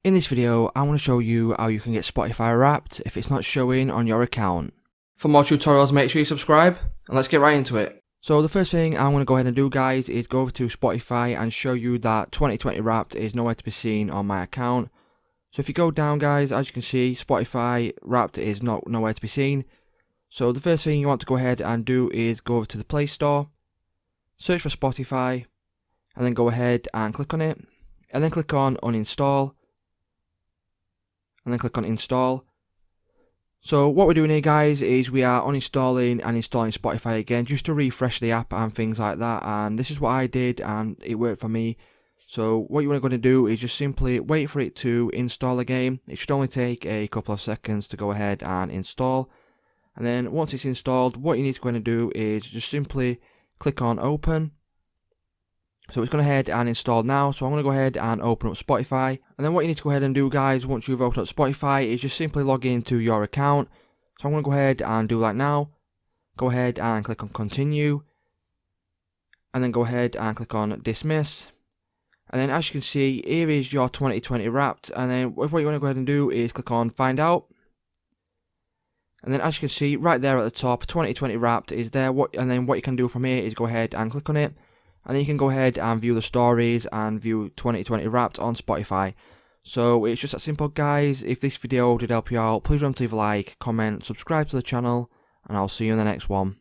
In this video, I want to show you how you can get Spotify Wrapped if it's not showing on your account. For more tutorials, make sure you subscribe, and let's get right into it. So the first thing I'm going to go ahead and do, guys, is go over to Spotify and show you that 2020 Wrapped is nowhere to be seen on my account. So if you go down, guys, as you can see, Spotify Wrapped is nowhere to be seen. So the first thing you want to go ahead and do is go over to the Play Store, search for Spotify, and then go ahead and click on it, and then click on Uninstall, and then click on Install. So what we're doing here, guys, is we are uninstalling and installing Spotify again just to refresh the app and things like that, and this is what I did and it worked for me. So what you are going to do is just simply wait for it to install again. It should only take a couple of seconds to go ahead and install, and then once it's installed, what you need to go ahead and do is just simply click on Open. So it's going ahead and installed now, so I'm going to go ahead and open up Spotify. And then what you need to go ahead and do, guys, once you've opened up Spotify, is just simply log into your account. So I'm going to go ahead and do that now. Go ahead and click on Continue. And then go ahead and click on Dismiss. And then as you can see, here is your 2020 Wrapped. And then what you want to go ahead and do is click on Find Out. And then as you can see, right there at the top, 2020 Wrapped is there. And then what you can do from here is go ahead and click on it. And then you can go ahead and view the stories and view 2020 Wrapped on Spotify. So it's just that simple, guys. If this video did help you out, please remember to leave a like, comment, subscribe to the channel, and I'll see you in the next one.